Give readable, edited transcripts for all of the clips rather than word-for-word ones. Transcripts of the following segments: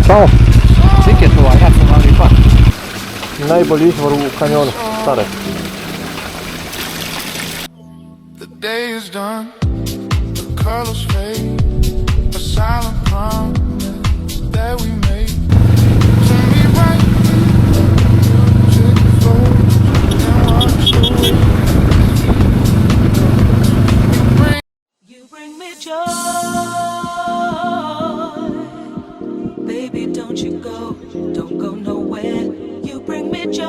Ćao. Cik je to ovaj nacionalni park? Najbolji izvor u kanjonu, stare. The day is done, the colors fade, a silent promise that we made. To me right here, music flows and watch the way You bring me joy, baby, don't you go nowhere. You bring me joy,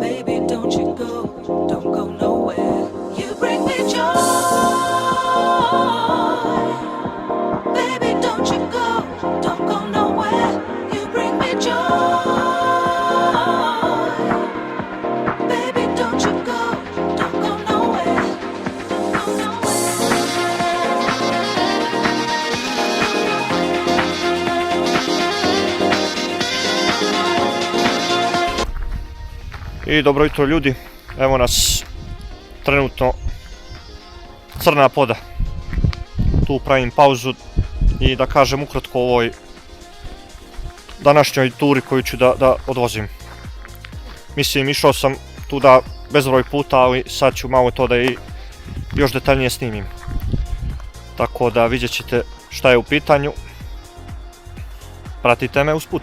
baby, don't you go nowhere. You bring me joy, baby, don't you go nowhere. You bring me joy, baby, don't you go nowhere. I dobro jutro ljudi, evo nas trenutno Crna Poda. Tu pravim pauzu i da kažem ukratko o ovoj današnjoj turi koju ću da odvozim. Mislim, išao sam tuda bezbroj puta, ali sad ću malo to da i još detaljnije snimim. Tako da vidjet ćete šta je u pitanju. Pratite me usput.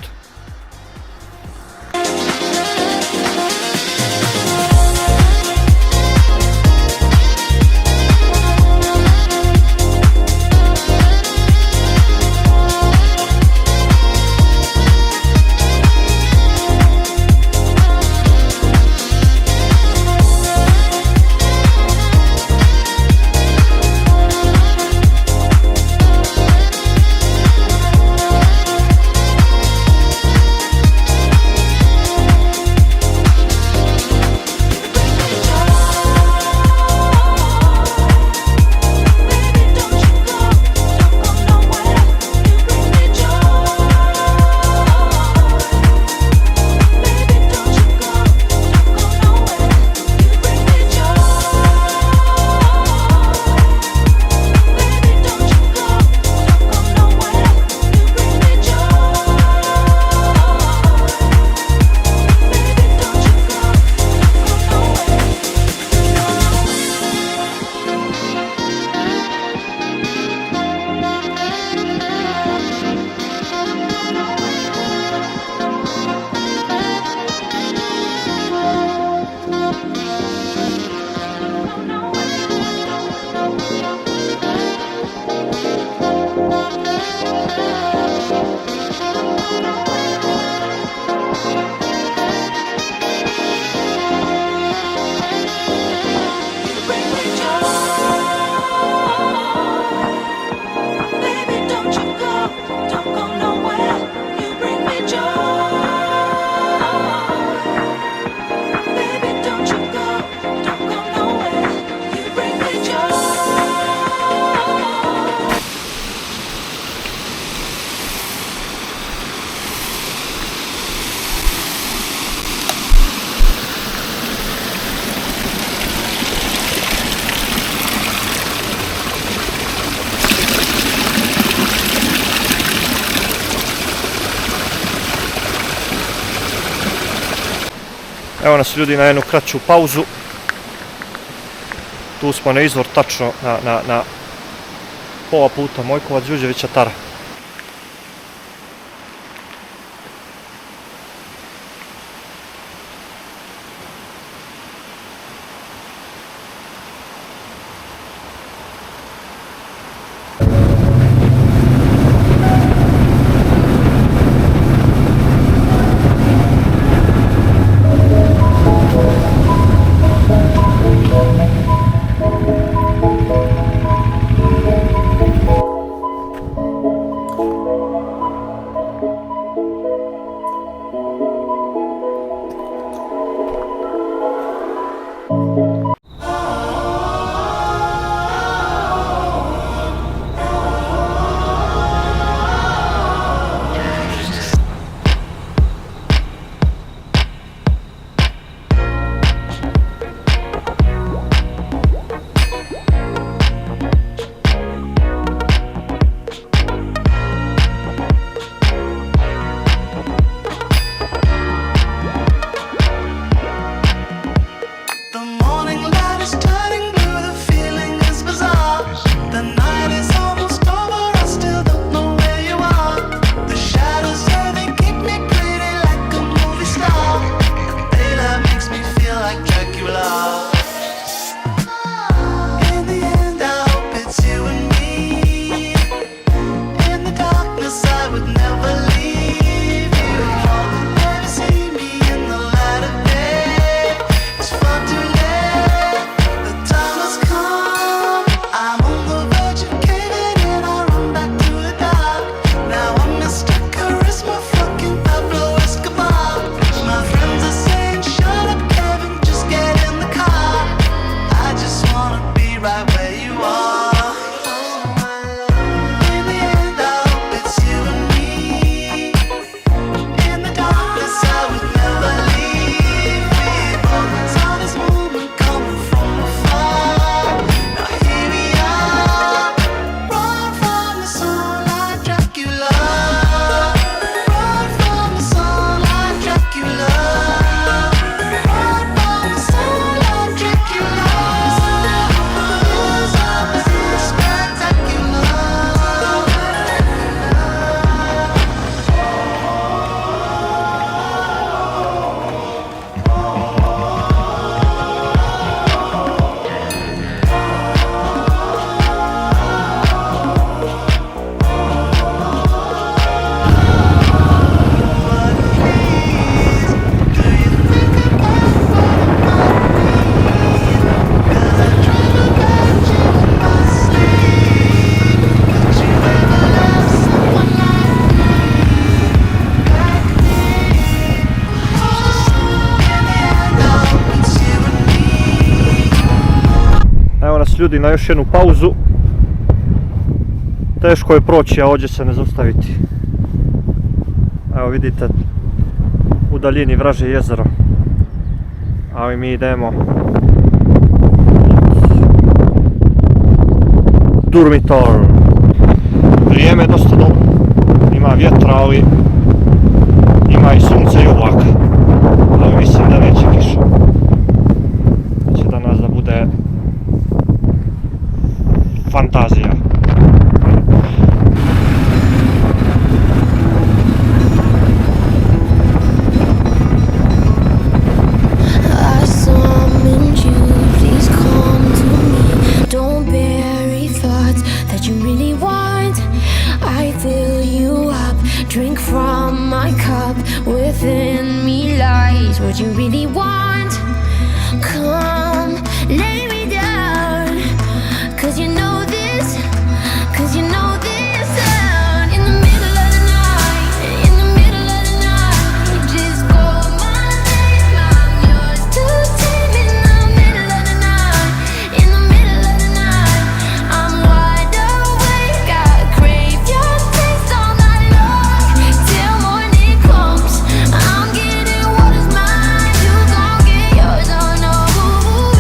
Evo nas ljudi na jednu kraću pauzu. Tu smo na izvor tačno na pola puta Mojkovac Đurđevića Tara. Evo nas ljudi na još jednu pauzu. Teško je proći, a ovdje se ne zaustaviti. Evo vidite u daljini Vražje jezero. A mi idemo Durmitor. Vrijeme je dosta dobro. Ima vjetra, ali ima i sunce i oblaka. Ali mislim da neće kiša. Će danas da bude fantazija. I summoned you, please come to me. Don't bury thoughts that you really want. I fill you up, drink from my cup. Within me lies what you really want. Come, lay me down, 'cause you know this, 'cause you know this sound. In the middle of the night, in the middle of the night, just call my name, I'm yours to take. In the middle of the night, in the middle of the night, I'm wide awake, I crave your taste all night long, till morning comes. I'm getting what is mine, you gon' get yours, oh no.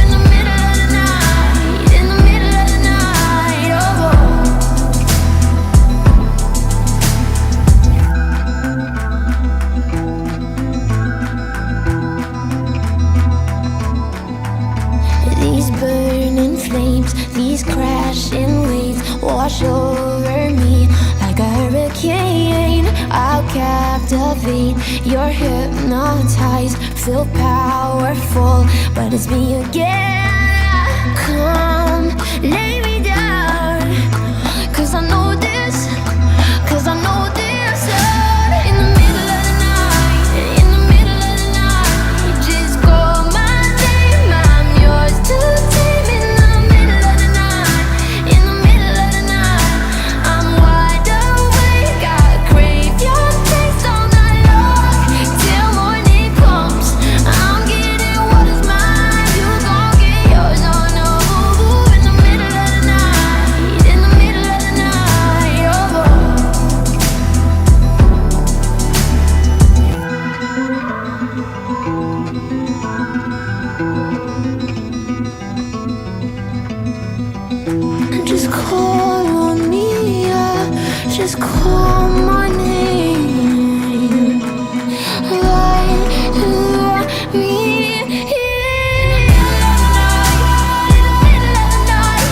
In the middle of the night, in the middle of the night, oh. These burning flames, these crashing waves wash over me like a hurricane. I'll captivate, you're hypnotized, feel powerful, but it's me again. Come, lay me down, 'cause I know this, 'cause I know this sound. In the middle of the night, in the middle of the night, just call my name, I'm yours to take. In the middle of the night, in the middle of the night, I'm wide awake, I crave your taste all night long, till morning comes. I'm getting what is mine, you gon' get yours, oh no. In the middle of the night, in the middle of the night, oh. Just call on me, just call my name. Light me in. In the middle of the night,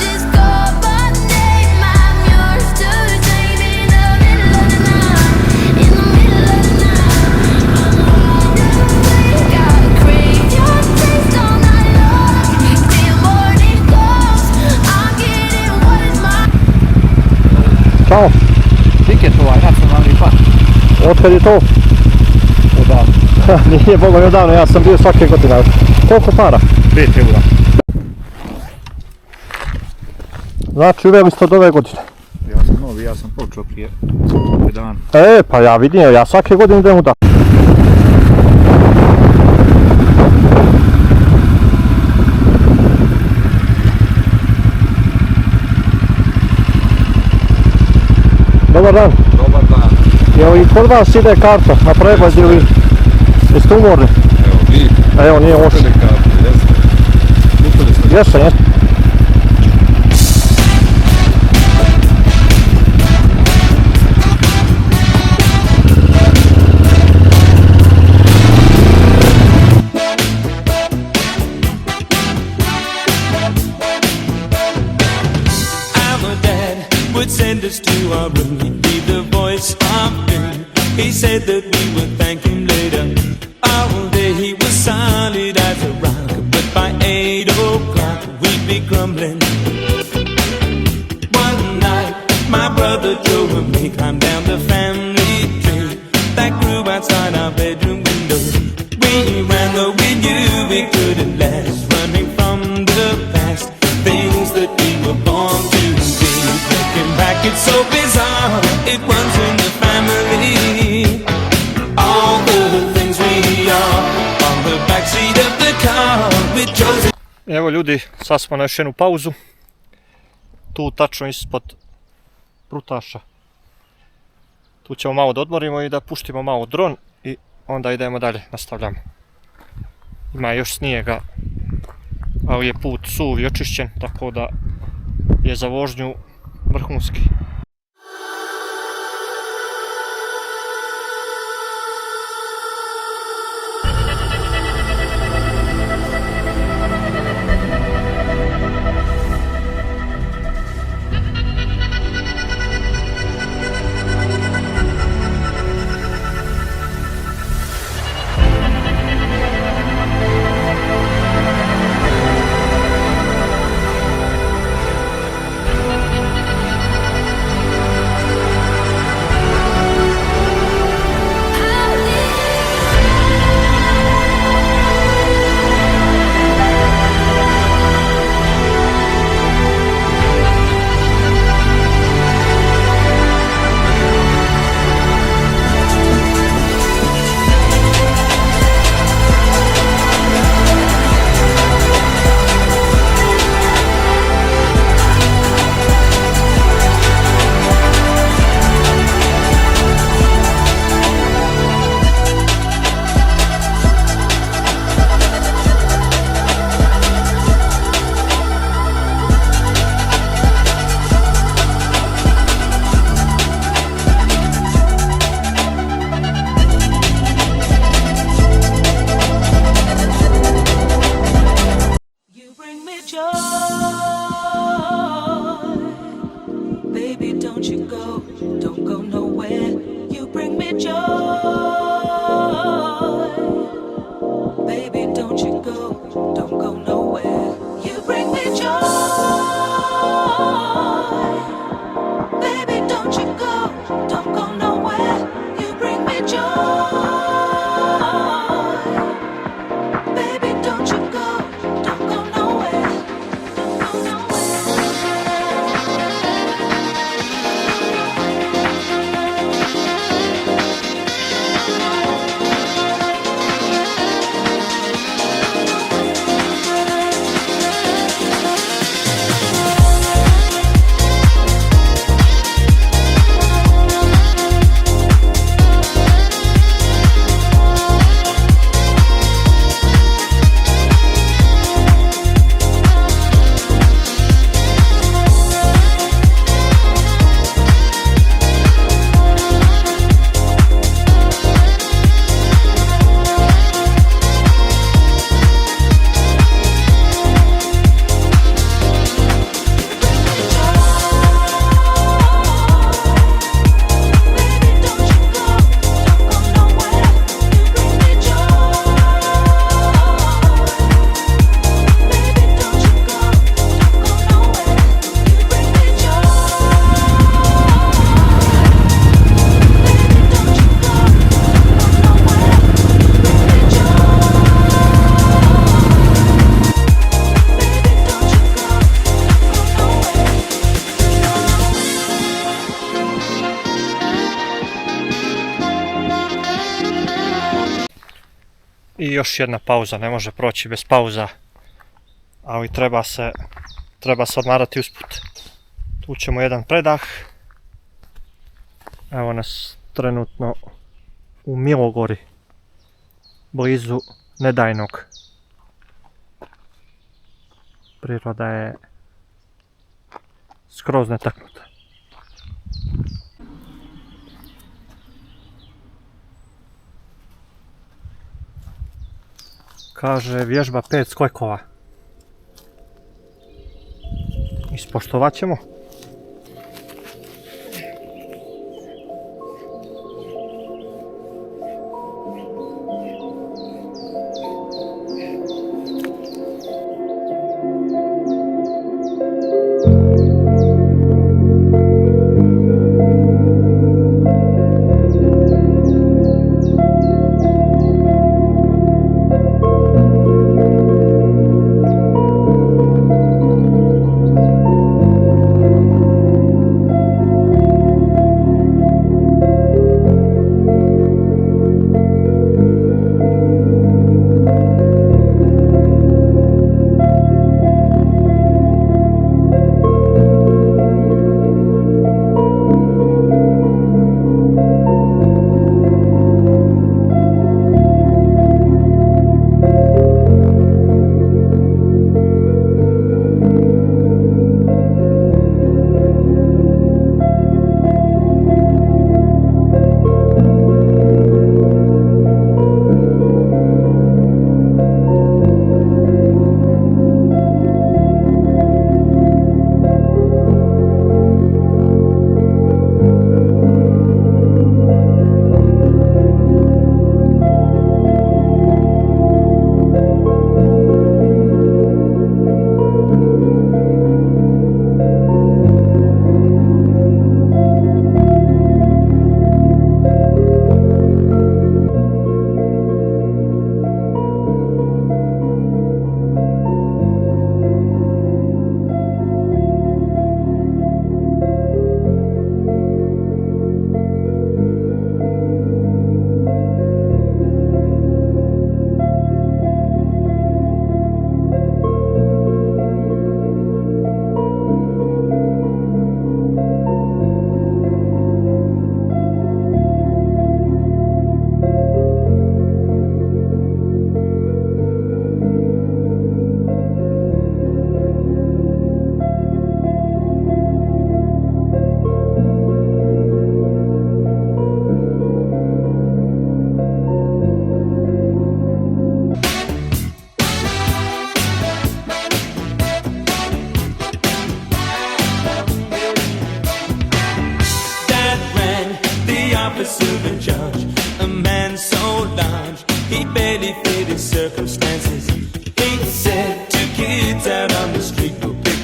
just call my name, I'm yours to take. In the middle of the night, in the middle of the night, I'm wide awake, I crave your taste all night long, till morning comes. I'm getting what is mine. Ćao. Tiket nacionalni park. Otkad je to? Odavno. Nije Boga mi odavno, ja sam bio svake godine. Koliko para? 5 eura. Znači uveli ste od ove godine. Ja sam novi, ja sam počeo prije 5 dana. Pa ja vidim, ja svake godine idem u da. Dobar dan. Dobar dan. Evo i kod vas ide karta na pregled ili jeste umorni? Evo vi. Evo nije loše. Kupili kartu, jeste? Kupili ste. Jesam, jesam. Our dad would send us to our room. He'd be the voice of doom. He said that we would thank him later. All day he was solid as a rock, but by 8 o'clock we'd be grumbling. One night my brother Joe and me climbed down the family tree that grew outside our bedroom window. We ran though we knew we couldn't last, running from the past, things that we were born to be. Looking back it's so bizarre, it runs in the family. All the things we are on the backseat of the car with Joe's. Evo ljudi, sad smo na još jednu pauzu. Tu tačno ispod Prutaša. Tu ćemo malo da odmorimo i da puštimo malo dron i onda idemo dalje, nastavljamo. Ima još snijega, ali je put suv i očišćen, tako da je za vožnju vrhunski. You bring me joy, baby. Don't you go nowhere. You bring me joy, baby. Don't you go nowhere. You bring me joy, baby. Don't you go nowhere. You bring me joy, baby. Don't you go nowhere. Don't go nowhere. I još jedna pauza, ne može proći bez pauza, ali treba se odmarati usput. Tu ćemo jedan predah. Evo nas trenutno u Milogori, blizu Nedajnog. Priroda je skroz netaknuta. Kaže vježba 5 skokova. Ispoštovat ćemo.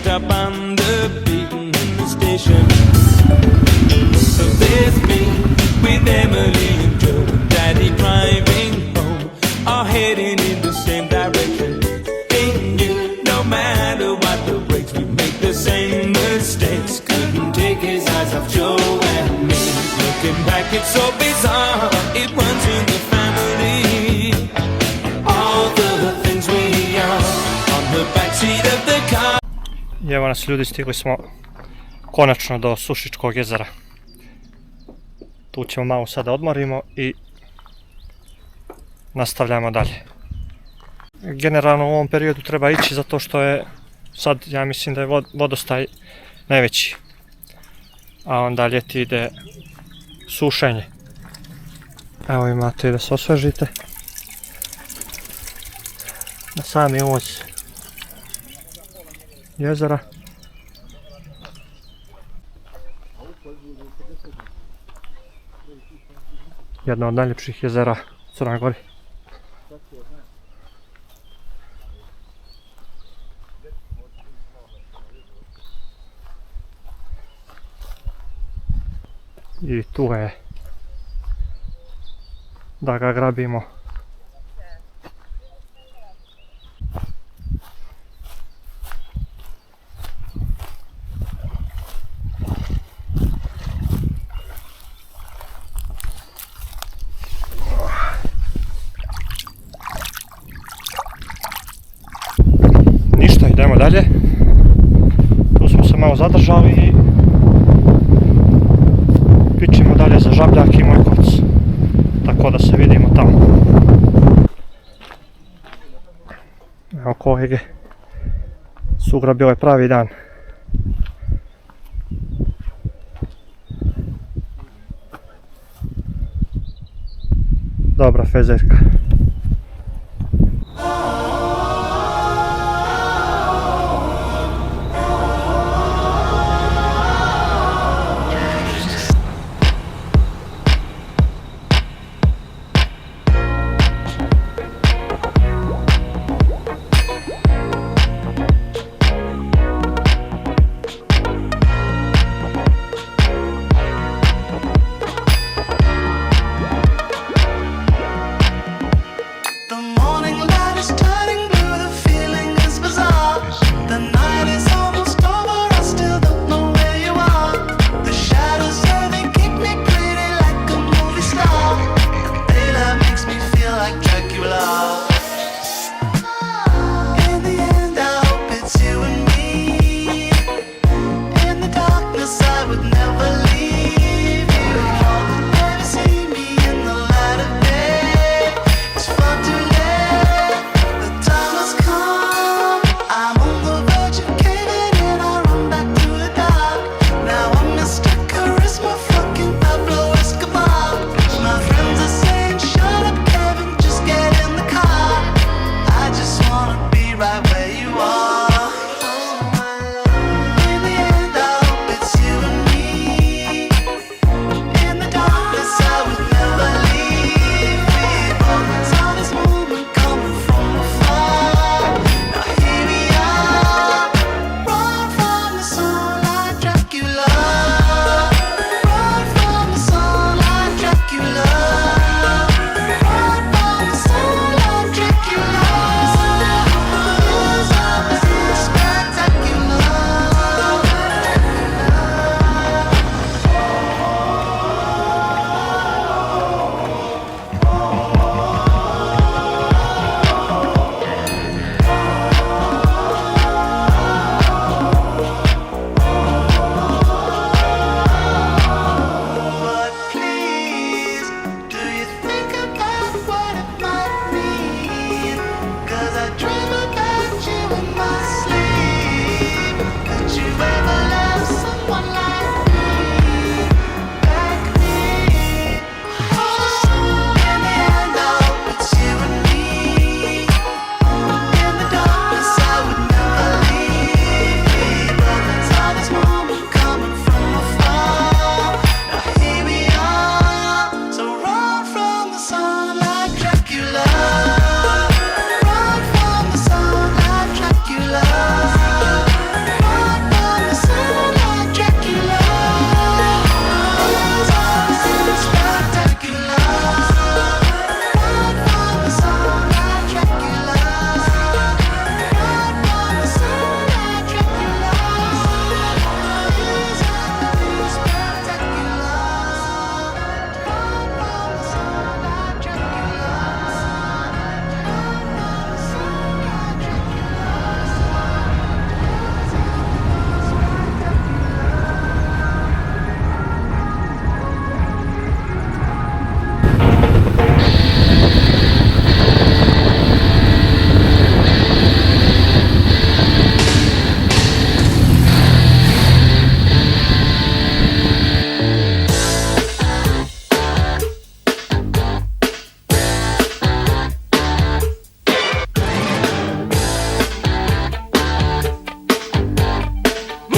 up on the beaten in the station. So there's me with Emily and Joe, Daddy driving home, all heading in the same direction. Ain't you? No matter what the breaks, we make the same mistakes. Couldn't take his eyes off Joe and me. Looking back, it's so bizarre. It runs in the family. All the things we are on the backseat of the car. I evo nas ljudi, stigli smo konačno do Sušičkog jezera. Tu ćemo malo sada odmorimo i nastavljamo dalje. Generalno u ovom periodu treba ići zato što je sad, ja mislim da je vodostaj najveći. A onda ljeti ide sušenje. Evo imate i da se osvežite. Na sami ulaz jezera. Jedno od najljepših jezera u Crnoj Gori. I tu je da ga grabimo. Ništa, idemo dalje. Tu smo se malo zadržali i pićemo dalje za Žabljak i Mojkovac. Tako da se vidimo tamo. Evo kolege, sutra bio je pravi dan. Dobra fezerka.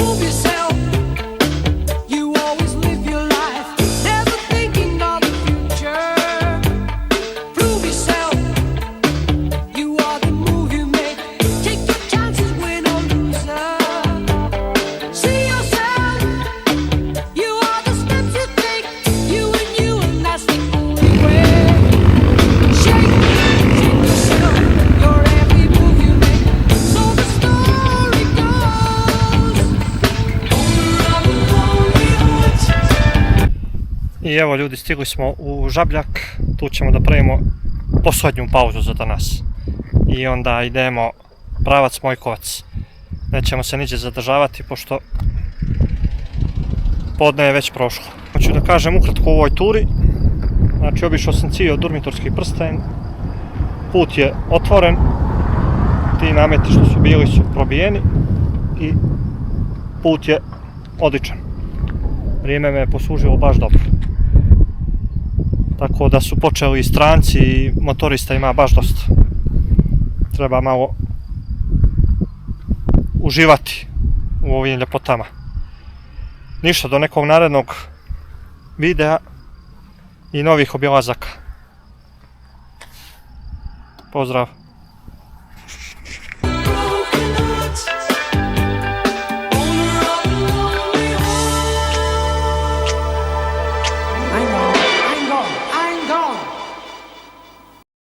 Prove yourself. You always live your life, never thinking of the future. Prove yourself. You are the move you make. Take your chances, win or loser. See yourself. You are the steps you take. You, and that's the only way. Shake yourself. Your every move you make. So the story goes. Owner of a lonely heart. I evo ljudi, stigli smo u Žabljak, tu ćemo da pravimo posljednju pauzu za danas. I onda idemo pravac Mojkovac. Nećemo se niđe zadržavati pošto podne je već prošlo. Hoću da kažem ukratko u ovoj turi. Znači obišao sam cijel Durmitorski prsten. Put je otvoren. Ti nameti što su bili su probijeni. I put je odličan. Vrijeme me je poslužilo baš dobro. Tako da su počeli i stranci i motorista ima baš dosta. Treba malo uživati u ovim ljepotama. Ništa, do nekog narednog videa i novih obilazaka. Pozdrav!